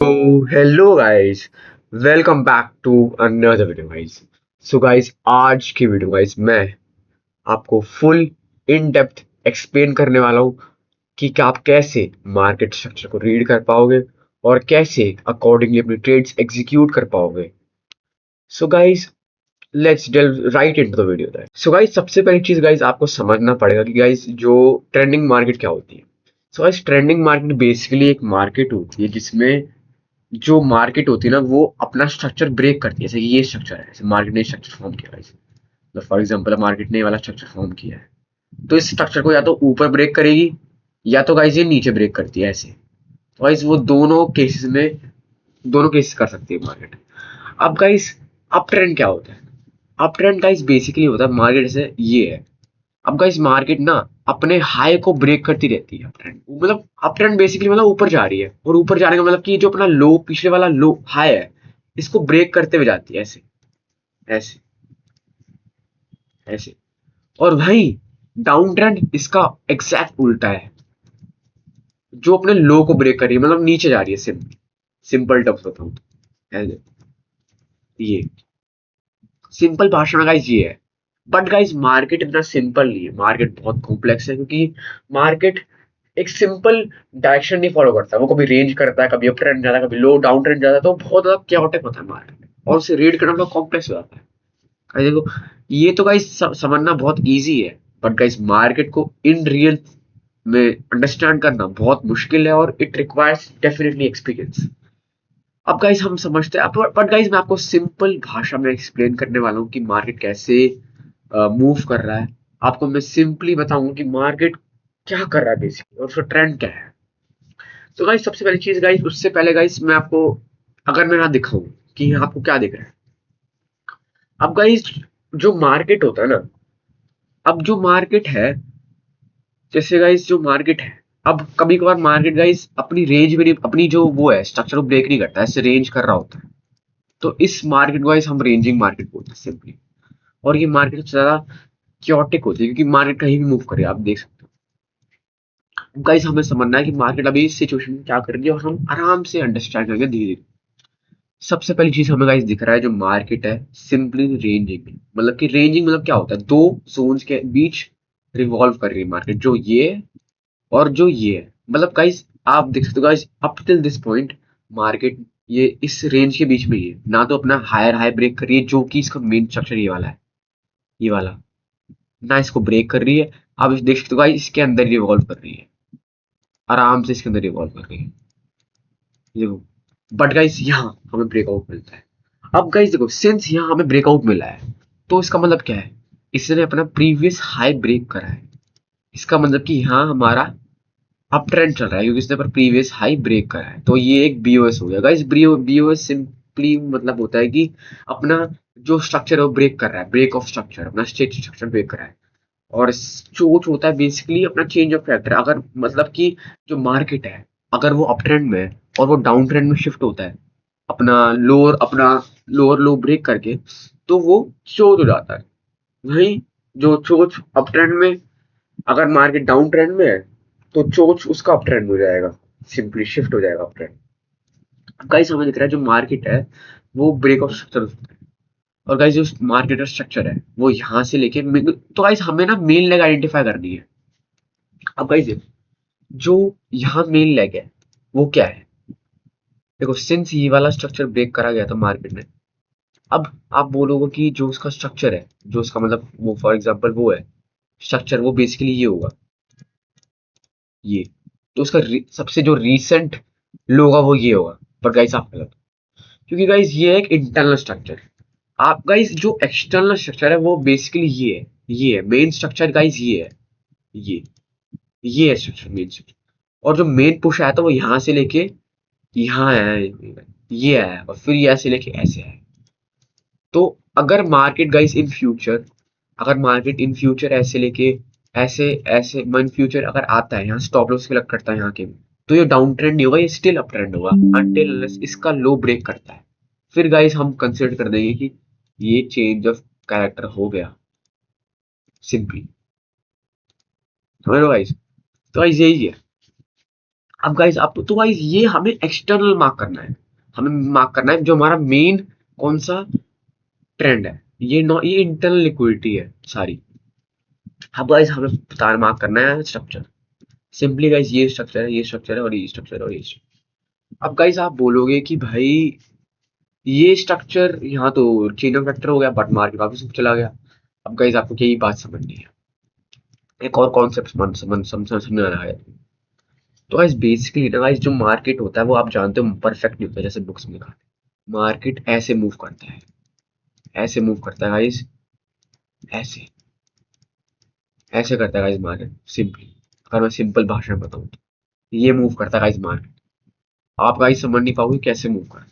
Hello guys, welcome back to another video guys. So guys, आज की video guys मैं आपको फुल इन डेप्थ एक्सप्लेन करने वाला हूँ कि आप कैसे मार्केट स्ट्रक्चर को रीड कर पाओगे और कैसे अकॉर्डिंगली अपनी ट्रेड्स एग्जीक्यूट कर पाओगे। So guys, let's delve right into the video. So guys, सबसे पहली चीज गाइस आपको समझना पड़ेगा कि गाइस जो ट्रेंडिंग मार्केट क्या होती है। So guys, trending market basically एक मार्केट होती है जिसमें जो मार्केट होती है ना वो अपना स्ट्रक्चर ब्रेक करती है। जैसे ये स्ट्रक्चर है, जैसे मार्केट ने स्ट्रक्चर फॉर्म किया है, तो फॉर एग्जांपल मार्केट ने ये वाला स्ट्रक्चर फॉर्म किया है, तो इस स्ट्रक्चर को या तो ऊपर ब्रेक करेगी या तो गाइस ये नीचे ब्रेक करती है ऐसे। तो गाइस वो दोनों केसेस कर सकती है मार्केट। अब गाइस, अप ट्रेंड क्या होता है? अप ट्रेंड गाइस बेसिकली होता है मार्केट से ये है। अब गाइस मार्केट ना अपने हाई को ब्रेक करती रहती है। अप ट्रेंड मतलब अप ट्रेंड बेसिकली मतलब ऊपर जा रही है, और ऊपर जाने का मतलब कि जो अपना लो पिछले वाला लो हाई है इसको ब्रेक करते हुए जाती है ऐसे ऐसे ऐसे। और वही डाउन ट्रेंड इसका एग्जैक्ट उल्टा है, जो अपने लो को ब्रेक कर रही है, मतलब नीचे जा रही है। सिंपल टर्म्स बताऊं तो ऐसे। ये सिंपल भाषा में गाइस ये है। बट गाइस मार्केट इतना सिंपल नहीं है, मार्केट बहुत कॉम्प्लेक्स है, क्योंकि मार्केट एक सिंपल डायरेक्शन नहीं फॉलो करता। वो कभी रेंज करता है, कभी अप ट्रेंड जाता है, कभी लो डाउन ट्रेंड जाता है, तो बहुत ज्यादा क्योटिक होता है मार्केट में, और उसे रीड करना बहुत कॉम्प्लेक्स हो जाता है। गाइस देखो, ये तो गाइस समझना बहुत इजी है, बट गाइस मार्केट को इन रियल में अंडरस्टैंड करना बहुत मुश्किल है, और इट रिक्वायर्स डेफिनेटली एक्सपीरियंस। अब गाइस हम समझते हैं, बट गाइस मैं आपको सिंपल भाषा में एक्सप्लेन करने वाला हूँ कि मार्केट कैसे मूव कर रहा है। आपको मैं सिंपली बताऊंगा कि मार्केट क्या कर रहा है बेसिकली, और उसका ट्रेंड क्या है। तो गाइस सबसे पहली चीज गाइस, उससे पहले गाइस मैं आपको, अगर मैं यहाँ दिखाऊं कि यहाँ आपको क्या दिख रहा है। अब गाइस जो मार्केट होता है ना, अब जो मार्केट है, जैसे गाइस जो मार्केट है, अब कभी कभार मार्केट गाइस अपनी रेंज में नहीं, अपनी जो वो है स्ट्रक्चर को ब्रेक नहीं करता है, ऐसे रेंज कर रहा होता है। तो इस मार्केट को गाइस हम रेंजिंग मार्केट बोलते हैं सिंपली। और ये मार्केट सबसे ज्यादा क्योटिक होती है, क्योंकि मार्केट कहीं भी मूव करे, आप देख सकते हो। गाइस हमें समझना है कि मार्केट अभी इस सिचुएशन में क्या कर रही है, और हम आराम से अंडरस्टैंड करेंगे धीरे धीरे। सबसे पहली चीज हमें गाइस दिख रहा है, जो मार्केट है सिंपली रेंजिंग। मतलब कि रेंजिंग मतलब क्या होता है, दो जोन्स के बीच रिवॉल्व कर रही है मार्केट, जो ये है और जो ये है। मतलब गाइस आप देख सकते हो guys, up till this point market ये इस रेंज के बीच में ही है, ना तो अपना हायर हाई ब्रेक कर रही है, जो कि इसका मेन स्ट्रक्चर ये वाला है, ये वाला, ना इसको ब्रेक कर रही है। आप इस देख सकते हो गाइस, इसके अंदर रिवॉल्व कर रही है, आराम से इसके अंदर रिवॉल्व कर रही है, देखो। बट गाइस यहाँ हमें ब्रेकआउट मिलता है। अब गाइस देखो, सिंस यहाँ हमें ब्रेकआउट मिला है, तो इसका मतलब क्या है, इसने अपना प्रीवियस हाई ब्रेक करा है। इसका मतलब कि यहाँ हमारा अप ट्रेंड चल रहा है, क्योंकि इसने पर प्रीवियस हाई ब्रेक करा है। तो ये एक बीओएस हो गया गाइस। बीओएस सिंपली मतलब होता है कि अपना जो स्ट्रक्चर है वो ब्रेक कर रहा है, ब्रेक ऑफ स्ट्रक्चर, अपना स्टेट स्ट्रक्चर ब्रेक कर रहा है। और चोच होता है बेसिकली अपना चेंज ऑफ फैक्टर। अगर मतलब कि जो मार्केट है, अगर वो अप ट्रेंड में है और वो डाउन ट्रेंड में शिफ्ट होता है, अपना लोअर लो ब्रेक करके, तो वो चोच हो जाता है। वही जो चोच अप ट्रेंड में, अगर मार्केट डाउन ट्रेंड में है, तो चोच उसका अप ट्रेंड हो जाएगा, सिंपली शिफ्ट हो जाएगा अप ट्रेंड। गाइस हमें दिख रहा है जो मार्केट है वो ब्रेक ऑफ स्ट्रक्चर, और गाइस जो मार्केट का स्ट्रक्चर है वो यहाँ से लेके तो गाइस हमें ना मेन लेग आइडेंटिफाई करनी है। अब गाइस जो यहाँ मेन लेग है वो क्या है, देखो सिंस ये वाला स्ट्रक्चर ब्रेक करा गया था मार्केट में। अब आप बोलोगे कि जो उसका स्ट्रक्चर है, जो उसका मतलब वो फॉर एग्जांपल वो है स्ट्रक्चर, वो बेसिकली ये होगा, ये। तो उसका सबसे जो रीसेंट लो होगा वो ये होगा। पर गाइस आप गलत, क्योंकि गाइस ये है एक इंटरनल स्ट्रक्चर। आप गाइस जो एक्सटर्नल स्ट्रक्चर है वो बेसिकली ये है मेन स्ट्रक्चर गाइस, ये है, ये ये है स्ट्रक्चर, मेन स्ट्रक्चर। और जो मेन पुश आया था वो यहाँ से लेके यहाँ है, ये है, और फिर यहाँ से लेके ऐसे है। तो अगर मार्केट गाइस इन फ्यूचर, अगर मार्केट इन फ्यूचर ऐसे लेके ऐसे ऐसे इन फ्यूचर अगर आता है, यहाँ स्टॉप लॉस कलेक्ट करता है यहाँ के, तो ये डाउन ट्रेंड नहीं होगा, ये स्टिल अप ट्रेंड होगा अनटिल इसका लो ब्रेक करता है। फिर गाइस हम कंसिडर कर देंगे कि ये चेंज ऑफ कैरेक्टर हो गया, सिंपली। समझ लो गाइस। तो गाइस यही है। अब गाइस आप तो गाइस ये हमें एक्सटर्नल मार्क करना है, हमें मार्क करना है जो हमारा मेन कौन सा ट्रेंड है। ये इंटरनल लिक्विडिटी है सारी। अब गाइस हमें बता मार्क करना है स्ट्रक्चर। सिंपली गाइस ये स्ट्रक्चर है, ये स्ट्रक्चर है, और ये स्ट्रक्चर है, और ये structure। अब गाइस आप बोलोगे कि भाई ये स्ट्रक्चर यहाँ तो चेन ऑफ फैक्टर हो गया, बट मार्केट वापस ऊपर चला गया। अब गाइस आपको यही बात समझनी है, एक और कॉन्सेप्ट समझ आ है। तो गाइस बेसिकली ना गाइस जो मार्केट होता है वो आप जानते हो परफेक्ट नहीं होता, जैसे बुक्स में लिखा है मार्केट ऐसे मूव करता है, ऐसे मूव करता है गाइस, ऐसे ऐसे करता है गाइस मार्केट सिंपली। अगर मैं सिंपल भाषा में बताऊं तो ये मूव करता है गाइस मार्केट। आप गाइस समझ नहीं पाओगे कैसे मूव कर।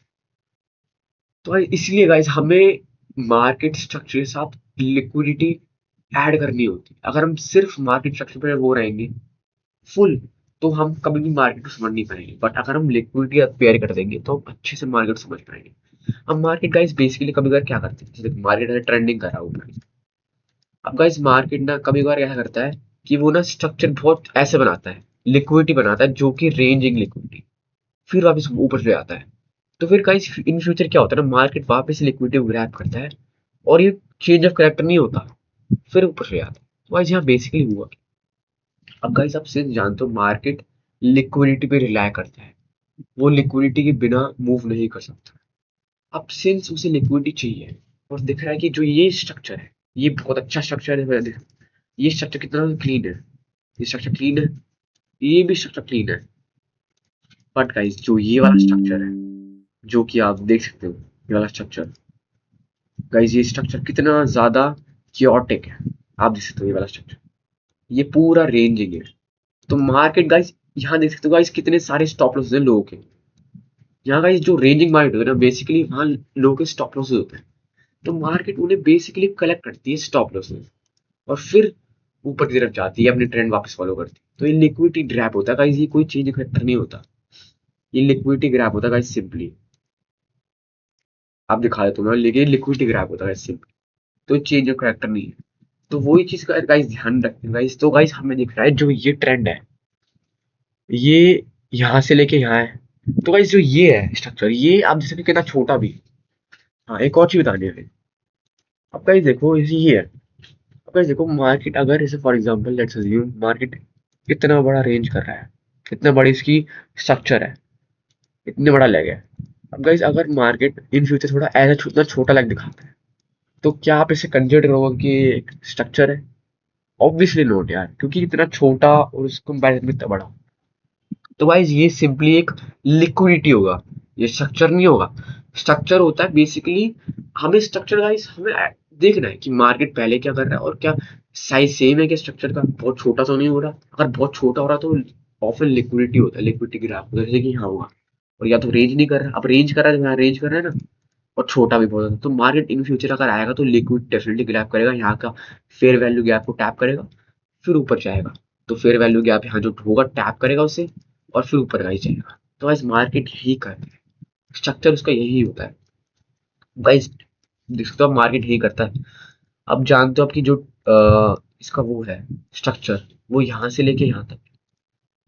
तो गाइस इसलिए गाइस हमें मार्केट स्ट्रक्चर के साथ लिक्विडिटी ऐड करनी होती है। अगर हम सिर्फ मार्केट स्ट्रक्चर पे वो रहेंगे फुल, तो हम कभी भी मार्केट को समझ नहीं पाएंगे। बट अगर हम लिक्विडिटी पेयर कर देंगे तो हम अच्छे से मार्केट समझ पाएंगे। अब मार्केट गाइस बेसिकली कभी कभार क्या करते हैं, जैसे मार्केट ट्रेंडिंग कर रहा है ऊपर। अब गाइस मार्केट ना कभी कभार क्या करता है कि वो ना स्ट्रक्चर बहुत ऐसे बनाता है, लिक्विडिटी बनाता है जो कि रेंजिंग लिक्विडिटी, फिर वापस ऊपर से आता है। तो फिर गाइस इन फ्यूचर क्या होता है ना, मार्केट वापस लिक्विडिटी ग्रैब करता है और ये चेंज ऑफ कैरेक्टर नहीं होता, फिर ऊपर से आता है। तो गाइस यहाँ बेसिकली हुआ। अब गाइस आप सिर्फ जानते हो मार्केट लिक्विडिटी पे रिलाय करता है, वो लिक्विडिटी के बिना मूव नहीं कर सकता। अब सिंस उसे लिक्विडिटी चाहिए और दिख रहा है कि जो ये स्ट्रक्चर है ये बहुत अच्छा स्ट्रक्चर है, ये स्ट्रक्चर कितना क्लीन है, ये स्ट्रक्चर क्लीन है, ये भी स्ट्रक्चर क्लीन है। बट गाइस जो ये वाला स्ट्रक्चर है, जो कि आप देख सकते हो ये वाला स्ट्रक्चर, गाइस ये स्ट्रक्चर कितना ज्यादा क्योटिक है। आप देख सकते हो ये वाला स्ट्रक्चर, ये पूरा रेंजिंग है। तो मार्केट गाइस यहाँ देख सकते हो गाइस कितने सारे स्टॉप लॉसेस हैं लोगों के। यहाँ गाइस जो रेंजिंग मार्केट होता है ना, बेसिकली वहाँ लोगों के स्टॉप लॉसेस होते हैं। तो मार्केट उन्हें बेसिकली कलेक्ट करती है स्टॉप लॉसेस, और फिर ऊपर की तरफ जाती है, अपनी ट्रेंड वापस फॉलो करती है। तो ये लिक्विडिटी ग्रैब होता है गाइस, ये कोई चेंज फैक्टर नहीं होता, ये लिक्विडिटी ग्रैब होता है गाइस सिंपली। आप दिखा देते हो, लेकिन लिक्विडिटी ग्रैब होता है गाइस सिंपली, तो चेंज ऑफ कैरेक्टर नहीं है। तो वही चीज का गाइस ध्यान रखें गाइस। तो गाइस हमें दिख रहा है जो ये ट्रेंड है, ये यहाँ से लेके यहाँ है। तो गाइस जो ये है स्ट्रक्चर, ये आप जैसे कि कितना छोटा भी। हाँ एक और चीज बतानी है। अब गाइस देखो ये है। अब गाइस देखो मार्केट अगर जैसे for example let's assume market इतना बड़ा रेंज कर रहा है, कितना बड़ी इसकी स्ट्रक्चर है, इतने बड़ा लेग है। अब गाइस अगर मार्केट इन फ्यूचर थोड़ा ऐसा छोटा छोटा लेग दिखाता है, तो क्या आप इसे कंसिडर करोगे कि ये एक स्ट्रक्चर है? ऑब्वियसली नोट यार, क्योंकि इतना छोटा और उस कंपैरिजन में इतना बड़ा। तो गाइस ये सिंपली एक लिक्विडिटी होगा, ये स्ट्रक्चर नहीं होगा। स्ट्रक्चर होता है बेसिकली, हमें स्ट्रक्चर गाइस हमें देखना है कि मार्केट पहले क्या कर रहा है और क्या साइज सेम है क्या स्ट्रक्चर का, बहुत छोटा तो नहीं हो रहा। अगर बहुत छोटा हो रहा तो ऑफन लिक्विडिटी होता है, लिक्विडिटी ग्राफ होता है, जैसे कि यहाँ हुआ। और या तो रेंज नहीं कर रहा, अब रेंज कर रहा है, यहाँ रेंज कर रहा है ना, और छोटा भी बहुत ज़्यादा। तो मार्केट इन फ्यूचर अगर आएगा तो लिक्विड डेफिनेटली ग्रैब करेगा, यहाँ का फेयर वैल्यू गैप को टैप करेगा, फिर ऊपर जाएगा। तो फेयर वैल्यू गैप यहाँ जो होगा टैप करेगा उसे, और फिर ऊपर गाइस जाएगा। तो गाइस मार्केट यही करता है, स्ट्रक्चर उसका यही होता है गाइस। देख सकते हो मार्केट यही करता है। अब जानते हो आपकी जो इसका वो है स्ट्रक्चर, वो यहाँ से लेके यहाँ तक,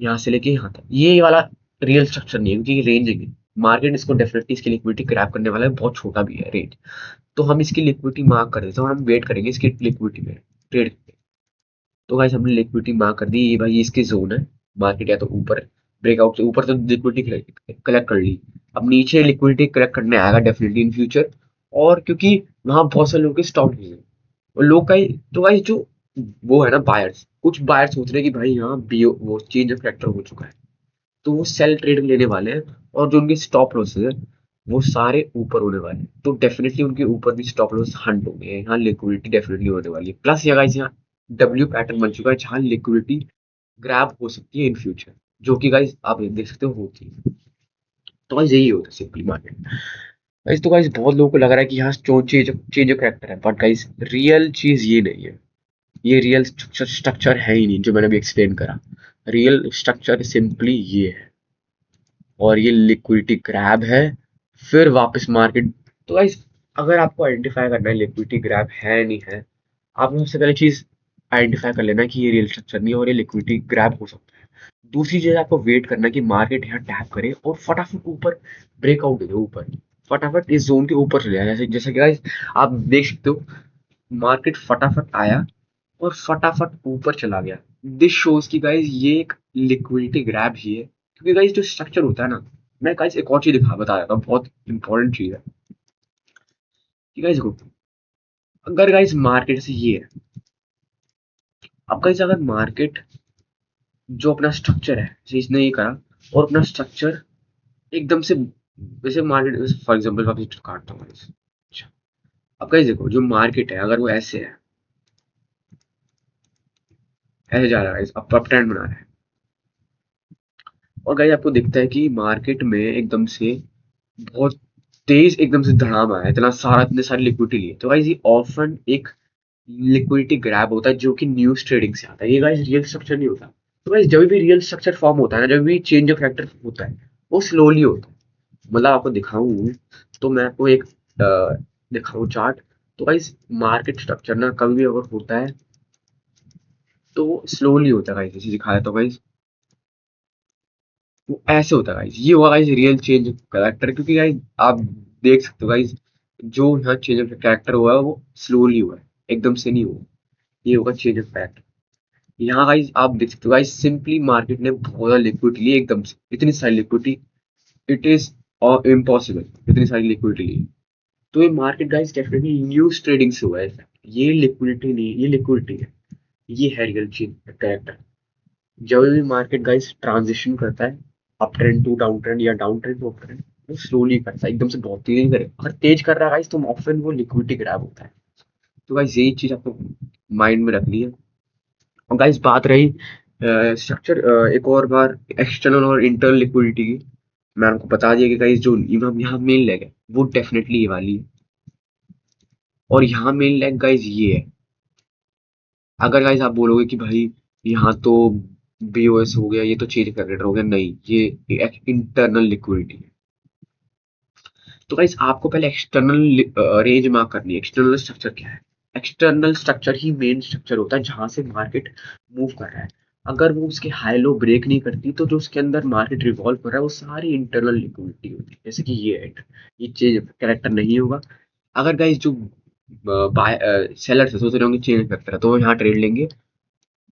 यहाँ से लेके यहाँ तक, ये वाला रियल स्ट्रक्चर नहीं है, क्योंकि ये रेंज है। मार्केट इसको डेफिनेटली इसकी लिक्विडिटी क्रैप करने वाला है, बहुत छोटा भी है रेंज। तो हम इसकी लिक्विडिटी मार्क कर देते हैं और हम वेट करेंगे इसकी लिक्विडिटी पे ट्रेड। तो गाइस हमने लिक्विडिटी मार्क कर दी, ये भाई इसकी जोन है। मार्केट या तो ऊपर ब्रेकआउट से ऊपर तो लिक्विडिटी कलेक्ट कर ली, अब नीचे लिक्विडिटी कलेक्ट करने आएगा डेफिनेटली इन फ्यूचर। और क्योंकि वहां बहुत सारे लोगों के स्टॉक नहीं है, और लोग का तो गाइस जो वो है ना बायर्स, कुछ बायर्स सोच रहे हैं कि भाई यहाँ बीओ वो चेंज ऑफ कैरेक्टर हो चुका है, तो वो सेल ट्रेड लेने वाले हैं। और जो उनके स्टॉप लॉसेस है वो सारे ऊपर होने वाले हैं, तो डेफिनेटली उनके ऊपर भी स्टॉप लॉस हंट होंगे, यहाँ लिक्विडिटी डेफिनेटली होने वाली है। प्लस ये गाइस यहाँ डब्ल्यू पैटर्न बन चुका है जहाँ लिक्विडिटी ग्रैब हो सकती है इन फ्यूचर, जो कि गाइस आप देख सकते हो होती है। तो गाइस यही होता है सिंपली मार्केट। गाइस तो गाइस बहुत लोगों को लग रहा है कि यहाँ चेंज चेंज ऑफ कैरेक्टर है, बट गाइस रियल चीज ये नहीं है। ये रियल स्ट्रक्चर है ही नहीं जो मैंने अभी एक्सप्लेन करा। रियल स्ट्रक्चर सिंपली ये है, और ये लिक्विडिटी ग्रैब है, फिर वापस मार्केट। तो गाइस अगर आपको आइडेंटिफाई करना है लिक्विडिटी ग्रैब है नहीं है, आपको सबसे पहले चीज आइडेंटिफाई कर लेना कि ये रियल स्ट्रक्चर नहीं है और ये लिक्विडिटी ग्रैब हो सकता है। दूसरी चीज आपको वेट करना है कि मार्केट यहाँ टैप करे और फटाफट ऊपर ब्रेकआउट दे दे ऊपर, फटाफट इस जोन के ऊपर चले जाए। जैसे जैसे कि guys आप देख सकते हो मार्केट फटाफट आया और फटाफट ऊपर चला गया। दिस शोज कि गाइज ये एक लिक्विडिटी ग्रैब ही है, क्योंकि गाइज जो स्ट्रक्चर होता है ना, मैं गाइज एक और चीज दिखा बता रहा था, बहुत इंपॉर्टेंट चीज है कि गाइज अगर गाइज मार्केट से ये है, अब गाइज अगर मार्केट जो अपना स्ट्रक्चर है जैसे इसने ये करा और अपना स्ट्रक्चर एकदम से, जैसे मार्केट फॉर एग्जाम्पल मैं काटता हूँ guys। अच्छा, अब गाइज देखो जो मार्केट है अगर वो ऐसे है, ऐसे जा रहा है guys, अप ट्रेंड बना रहा है, और गाइज आपको दिखता है कि मार्केट में एकदम से बहुत तेज एकदम से धड़ाम आया, इतना सारा इतने सारी लिक्विडिटी लिए, तो गाइज ये ऑफन एक लिक्विडिटी ग्रैब होता है जो कि न्यूज ट्रेडिंग से आता है। ये गाइज रियल स्ट्रक्चर नहीं होता। तो गाइज जब भी रियल स्ट्रक्चर फॉर्म होता है ना, जब भी चेंज ऑफ फैक्टर होता है, वो स्लोली होता है। मतलब आपको दिखाऊं तो मैं आपको एक दिखाऊं चार्ट, तो गाइज मार्केट स्ट्रक्चर ना कभी भी अगर होता है तो स्लोली होता है गाइज, जैसे दिखाया तो गाइज वो ऐसे होता है गाइज, ये हुआ गाइज रियल चेंज कैरेक्टर, क्योंकि गाइज आप देख सकते हो गाइज जो यहाँ चेंज ऑफ कैरेक्टर हुआ है वो स्लोली हुआ है, एकदम से नहीं हुआ। ये होगा चेंज ऑफ कैरेक्टर। यहाँ गाइज आप देख सकते हो गाइज सिंपली मार्केट ने बहुत ज्यादा लिक्विडिटी ली एकदम से, इतनी सारी लिक्विडिटी, इट इज इम्पॉसिबल इतनी सारी लिक्विडिटी ली। तो ये market guys definitely news trading से हुआ है effect। ये लिक्विडिटी नहीं, ये लिक्विडिटी है, ये है रियल चेंज कैरेक्टर। जब भी मार्केट गाइस ट्रांजिशन करता है up trend to down trend या down trend to up trend, वो स्लोली करता है, एकदम से बहुत तेज नहीं करे। अगर तेज कर रहा है गाइस तो ऑप्शन वो लिक्विडिटी ग्रैब होता है। तो गाइस यही चीज आपको माइंड में रखनी है। और गाइस बात रही स्ट्रक्चर, एक और बार एक्सटर्नल और इंटरनल लिक्विडिटी की, मैं आपको बता दिया कि गाइस जो यहाँ मेन लेग है वो डेफिनेटली ये वाली है, और यहाँ मेन लेग गाइस ये है। अगर गाइस आप बोलोगे कि भाई यहाँ तो बीओएस हो गया, ये तो चेंज कैलकुलेटर हो गया, नहीं, ये एक इंटरनल लिक्विडिटी है। तो गाइस आपको पहले एक्सटर्नल रेंज मार्क करनी है। एक्सटर्नल स्ट्रक्चर क्या है? एक्सटर्नल स्ट्रक्चर ही मेन स्ट्रक्चर होता है जहां से मार्केट मूव कर रहा है। अगर वो उसके हाई लो ब्रेक नहीं करती तो जो उसके अंदर मार्केट रिवॉल्व कर रहा है वो सारी इंटरनल लिक्विडिटी होती है, जैसे कि ये चेंज कैरेक्टर नहीं होगा। अगर गाइस जो बाय सेलर्स सोच रहे होंगे चेंज करता है तो वो यहाँ ट्रेड लेंगे,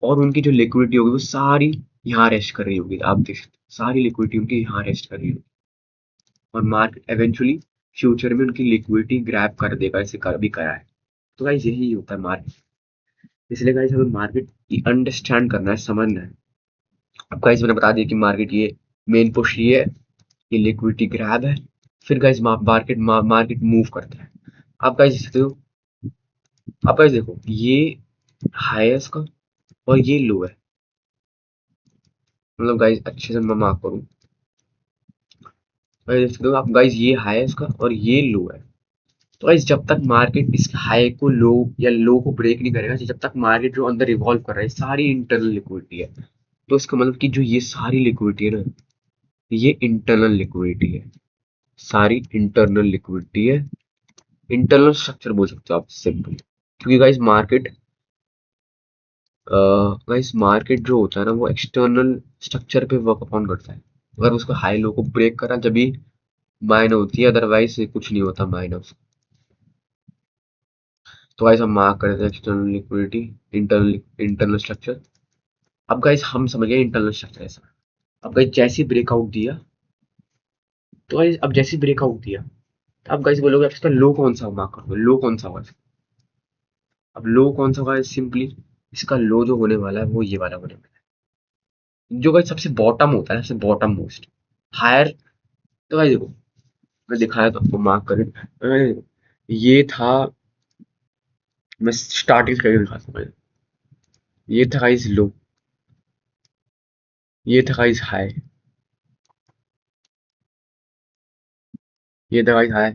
और उनकी जो लिक्विडिटी होगी वो सारी यहाँ रेस्ट कर रही होगी। आप देख सकते हो, सारी लिक्विडिटी उनकी यहाँ रेस्ट कर रही होगी, और मार्केट एवेंचुअली फ्यूचर में उनकी लिक्विडिटी ग्रैब कर देगा, ऐसे कर भी करा है। तो गाइस यही होता है मार्केट। इसलिए गाइस हमें मार्केट अंडरस्टैंड करना है, समझना है। अब गाइस मैंने बता दिया कि मार्केट ये मेन पुश ये है, ये लिक्विडिटी ग्रैब है, फिर गाइस मार्केट मूव करता है। आप गाइस देखते हो, आप गाइस देखो ये हाई है इसका और ये लो है, मतलब गाइस अच्छे से मैं मार्क करूँ, गाइस देख सकते हो आप गाइस ये हाई है इसका और ये लो है। तो गाइस जब तक मार्केट इस हाई को लो या लो को ब्रेक नहीं करेगा, जब तक मार्केट जो अंदर इवॉल्व कर रहा है सारी इंटरनल लिक्विडिटी है। तो इसका मतलब कि जो ये सारी लिक्विडिटी है ना, ये इंटरनल लिक्विडिटी है, सारी इंटरनल लिक्विडिटी है। इंटरनल स्ट्रक्चर बोल सकते हो आप सिंपल, क्योंकि गाइस मार्केट जो होता है ना वो एक्सटर्नल स्ट्रक्चर पे वर्क अपॉन करता है। अगर उसको हाई लो को ब्रेक करा जब भी माइनस होती है, अदरवाइज कुछ नहीं होता माइनस। तो गाइस हम मार्क करते हैं external liquidity, internal internal structure. अब गाइस हम समझ गए इंटरनल स्ट्रक्चर ऐसा। अब गाइस जैसे ब्रेकआउट दिया, तो गाइस अब जैसे ब्रेकआउट दिया, तो अब गाइस बोलोगे अब इसका लो कौन सा मार्क करोगे, लो कौन सा होगा? अब लो कौन सा होगा? सिंपली इसका लो जो होने वाला है वो ये वाला होने वाला है, जो गाइस सबसे बॉटम होता है, सबसे बॉटम मोस्ट हायर। तो गाइस देखो मैं दिखाया तो आपको मार्क करें, तो गाइस देखो, ये था, मैं स्टार्टिंग करके दिखाता हूँ। ये था गाइस लो, ये था गाइस हाई, ये था गाइस हाई,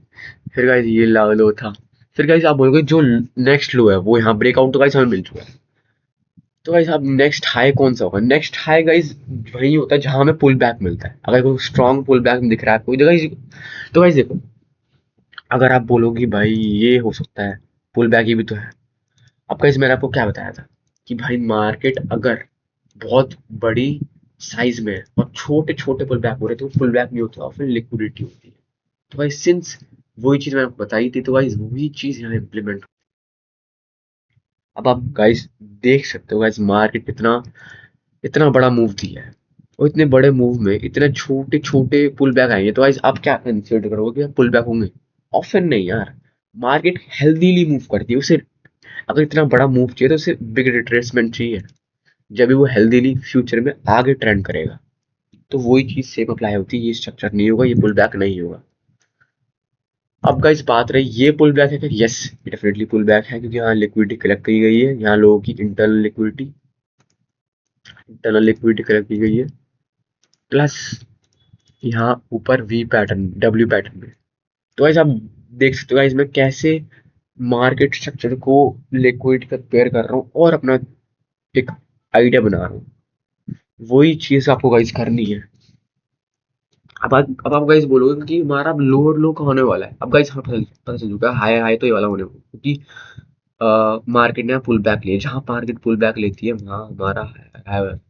फिर गाइस ये लो था। फिर गाइस आप बोलोगे जो नेक्स्ट लो है वो यहाँ ब्रेकआउट तो गाइस हमें मिल चुका है। तो गाइस अब नेक्स्ट हाई कौन सा होगा? नेक्स्ट हाई गाइस वही होता है जहां हमें पुल बैक मिलता है। अगर कोई स्ट्रॉन्ग पुल बैक दिख रहा है आपको, तो गाइस देखो, अगर आप बोलोगे भाई ये हो सकता है पुल बैक, ये भी तो है। अब गाइस मैंने आपको क्या बताया था कि भाई मार्केट अगर बहुत बड़ी साइज में है और छोटे छोटे पुल बैक हो रहे थे, वो पुल बैक नहीं होते और फिर लिक्विडिटी होती है। तो भाई सिंस वही चीज मैंने आपको बताई थी, तो भाई वही चीज यहाँ इम्प्लीमेंट। अब आप गाइस देख सकते हो गाइस, मार्केट कितना इतना बड़ा मूव दिया है, और इतने बड़े मूव में इतने छोटे छोटे पुल बैक आएंगे, तो गाइस आप क्या कंसिडर करोगे कि पुल बैक होंगे? ऑप्शन नहीं यार। मार्केट हेल्दीली मूव करती है उसे। अगर इतना बड़ा मूव चाहिए तो उसे बिग रिट्रेसमेंट चाहिए, जब भी वो हेल्दीली फ्यूचर में आगे ट्रेंड करेगा। तो वही चीज सेम अप्लाई होती है, ये स्ट्रक्चर नहीं होगा, ये पुल बैक नहीं होगा। अब गाइस बात रही ये पुल बैक है कि यस, डेफिनेटली पुल बैक है, क्योंकि यहाँ लिक्विडिटी कलेक्ट की गई है, यहाँ लोगों की इंटरनल लिक्विडिटी कलेक्ट की गई है, प्लस यहाँ ऊपर वी पैटर्न, डब्ल्यू पैटर्न में। तो गाइस आप देख सकते हो गाइस मैं कैसे मार्केट स्ट्रक्चर को लिक्विडिटी का पेयर कर रहा हूँ और अपना एक आइडिया बना रहा हूँ। वही चीज आपको गाइस करनी है। अब आप गाइस बोलोगे कि हमारा अब लोअर लो का होने वाला है। अब गाइस हाँ, पता चल चुका है हाई हाई तो ये वाला होने वाला है, क्योंकि मार्केट ने पुल बैक लिया, जहां मार्केट पुल बैक लेती है वहां हमारा हाई। अब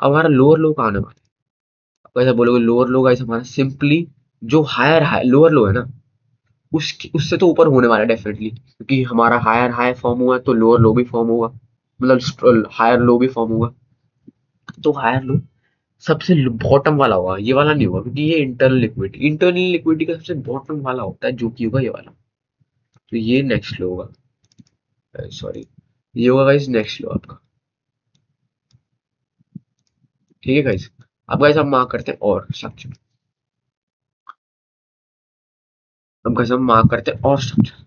हमारा लोअर लो का आने वाला है। अब ऐसा बोलोगे लोअर लो गाइस, हमारा सिंपली जो हायर हाई लोअर लो है ना, उसकी उससे तो ऊपर होने वाला है डेफिनेटली, क्योंकि हमारा हायर हाई फॉर्म हुआ तो लोअर लो भी फॉर्म होगा, मतलब हायर लो भी फॉर्म होगा। तो हायर लो सबसे बॉटम वाला होगा, ये वाला नहीं होगा, क्योंकि ये इंटरनल लिक्विडिटी का सबसे बॉटम वाला होता है, जो कि होगा ये वाला। तो ये नेक्स्ट लो होगा, सॉरी, ये होगा गाइस नेक्स्ट लो आपका। ठीक है गाइस। अब गाइस हम मार्क करते हैं और स्ट्रक्चर। अब गाइस हम मार्क करते हैं और स्ट्रक्चर।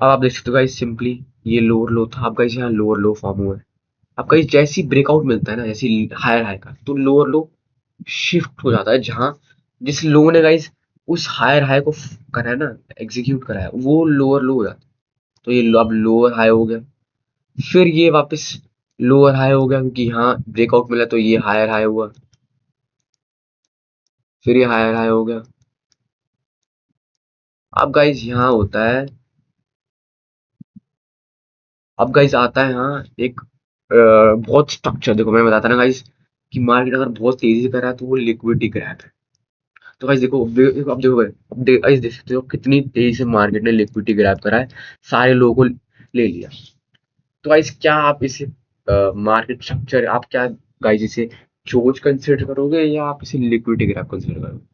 अब आप देख सकते हो गाइस सिंपली ये लोअर लो था, अब गाइस यहाँ लोअर लो फॉर्म हुआ है। अब गाइस जैसी ब्रेकआउट मिलता है ना, जैसी हायर हाई का, तो लोअर लो शिफ्ट हो जाता है, जहां जिस लोगों ने गाइस उस हायर हाई को करा है ना, एग्जीक्यूट करा है, वो लोअर लो हो जाता है। तो ये अब लोअर हाई हो गया, फिर ये वापस लोअर हाई हो गया, क्योंकि यहाँ ब्रेकआउट मिला तो ये हायर हाई हुआ, फिर ये हायर हाई हो गया। अब गाइस यहाँ होता है, अब गाइस आता है यहाँ एक बहुत स्ट्रक्चर। देखो मैं बताता ना गाइस कि मार्केट अगर बहुत तेजी से कर रहा है तो वो लिक्विडिटी क्रैप है। तो गाइस देखो अब देखो भाई, गाइस देख सकते हो कितनी तेजी से मार्केट ने लिक्विडिटी ग्रैब करा है, सारे लोगों को ले लिया। तो गाइस क्या आप इसे मार्केट स्ट्रक्चर आप क्या गाइस इसे जोज कंसिडर करोगे या आप इसे लिक्विडिटी ग्रैब कंसिडर करोगे?